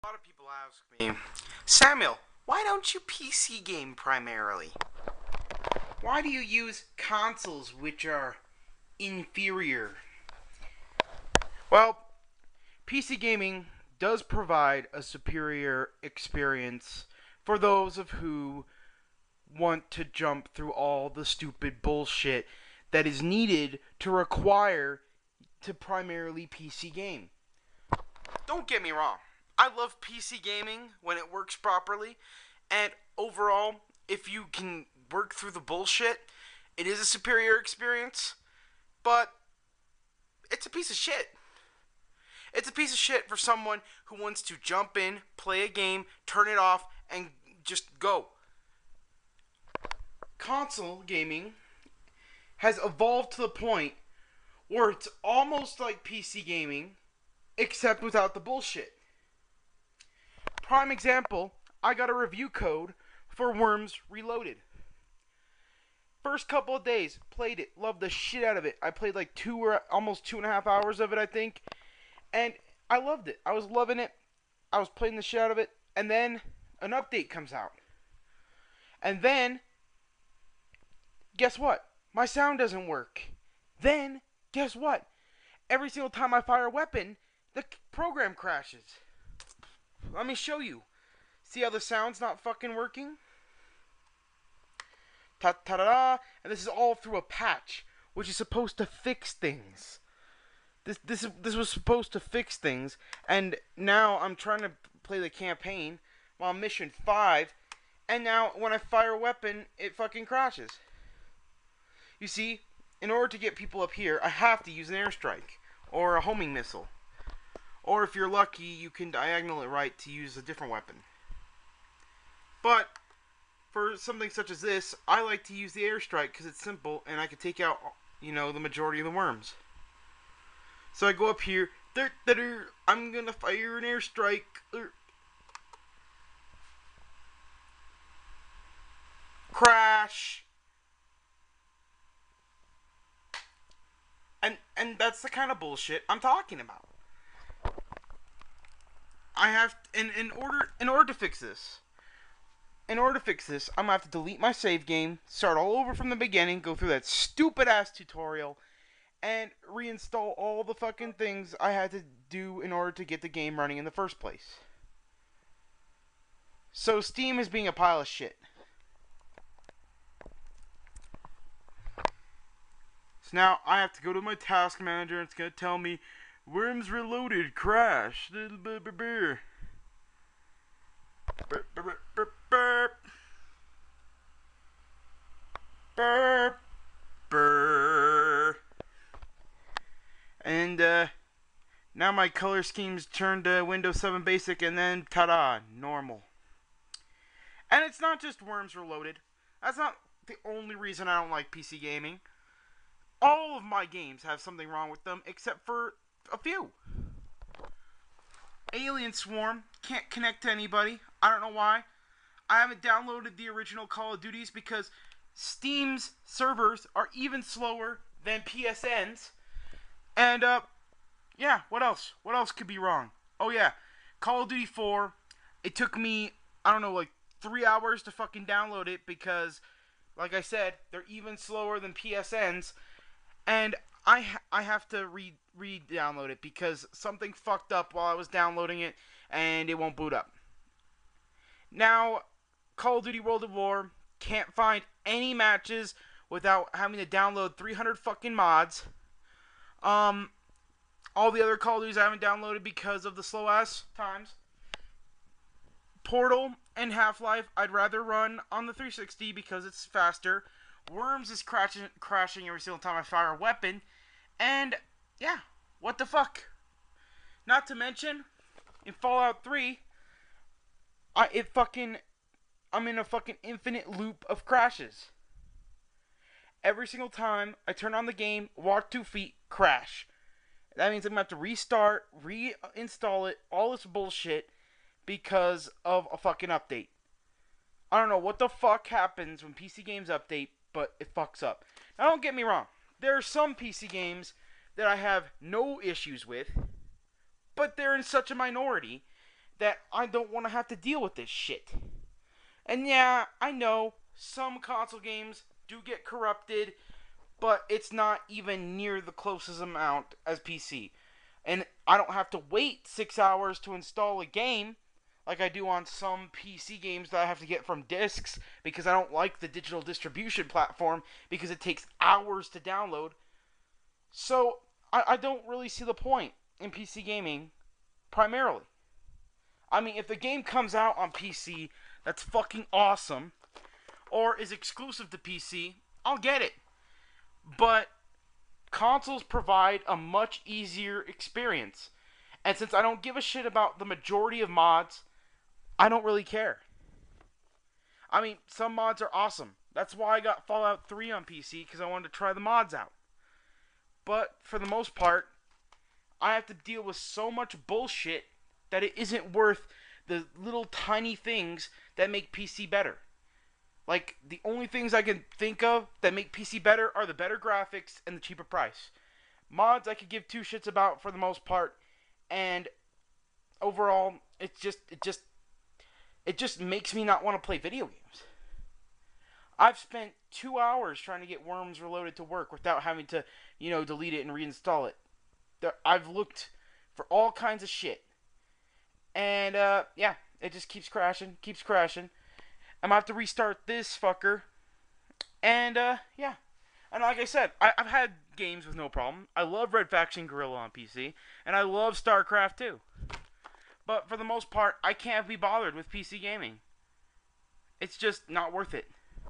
A lot of people ask me, Samuel, why don't you PC game primarily? Why do you use consoles which are inferior? Well, PC gaming does provide a superior experience for those of who want to jump through all the stupid bullshit that is needed to require to primarily PC game. Don't get me wrong. I love PC gaming when it works properly, and overall, if you can work through the bullshit, it is a superior experience, but it's a piece of shit. It's a piece of shit for someone who wants to jump in, play a game, turn it off, and just go. Console gaming has evolved to the point where it's almost like PC gaming, except without the bullshit. Prime example, I got a review code for Worms Reloaded. First couple of days, played it, loved the shit out of it. I played like almost 2.5 hours of it, I think, and I loved it. I was loving it. I was playing the shit out of it, and then an update comes out. And then, guess what? My sound doesn't work. Then, guess what? Every single time I fire a weapon, the program crashes. Let me show you. See how the sound's not fucking working? Ta-ta-da-da. And this is all through a patch, which is supposed to fix things. This was supposed to fix things, and now I'm trying to play the campaign while I'm mission 5, and now when I fire a weapon, it fucking crashes. You see, in order to get people up here, I have to use an airstrike, or a homing missile. Or if you're lucky, you can diagonal it right to use a different weapon. But for something such as this, I like to use the airstrike because it's simple and I can take out, the majority of the worms. So I go up here, I'm gonna fire an airstrike. Crash. And that's the kind of bullshit I'm talking about. I have in order to fix this. In order to fix this, I'm gonna have to delete my save game, start all over from the beginning, go through that stupid ass tutorial, and reinstall all the fucking things I had to do in order to get the game running in the first place. So Steam is being a pile of shit. So now I have to go to my task manager and it's gonna tell me Worms Reloaded crash. And now my color scheme's turned to Windows 7 Basic, and then ta-da, normal. And it's not just Worms Reloaded. That's not the only reason I don't like PC gaming. All of my games have something wrong with them, except for a few. Alien Swarm can't connect to anybody. I don't know why. I haven't downloaded the original Call of Duties because Steam's servers are even slower than PSN's. And, yeah, what else? What else could be wrong? Oh, yeah, Call of Duty 4, it took me, I don't know, like 3 hours to fucking download it because, like I said, they're even slower than PSN's. And I have to re-download it because something fucked up while I was downloading it and it won't boot up. Now, Call of Duty World at War can't find any matches without having to download 300 fucking mods. All the other Call of Duties I haven't downloaded because of the slow ass times. Portal and Half-Life I'd rather run on the 360 because it's faster. Worms is crashing every single time I fire a weapon. And, yeah, what the fuck? Not to mention, in Fallout 3, I'm in a fucking infinite loop of crashes. Every single time I turn on the game, walk 2 feet, crash. That means I'm going to have to restart, reinstall it, all this bullshit, because of a fucking update. I don't know what the fuck happens when PC games update, but it fucks up. Now, don't get me wrong. There are some PC games that I have no issues with, but they're in such a minority that I don't want to have to deal with this shit. And yeah, I know some console games do get corrupted, but it's not even near the closest amount as PC. And I don't have to wait 6 hours to install a game like I do on some PC games that I have to get from discs because I don't like the digital distribution platform because it takes hours to download. So I don't really see the point in PC gaming primarily. I mean, if the game comes out on PC that's fucking awesome or is exclusive to PC, I'll get it. But consoles provide a much easier experience. And since I don't give a shit about the majority of mods, I don't really care. I mean, some mods are awesome. That's why I got Fallout 3 on PC, because I wanted to try the mods out. But for the most part, I have to deal with so much bullshit that it isn't worth the little tiny things that make PC better. Like, the only things I can think of that make PC better are the better graphics and the cheaper price. Mods I could give two shits about for the most part, and overall, it just makes me not want to play video games. I've spent 2 hours trying to get Worms Reloaded to work without having to, delete it and reinstall it. I've looked for all kinds of shit. And, yeah, it just keeps crashing. I'm going to have to restart this fucker. And, yeah. And like I said, I've had games with no problem. I love Red Faction Guerrilla on PC. And I love StarCraft 2. But for the most part, I can't be bothered with PC gaming. It's just not worth it.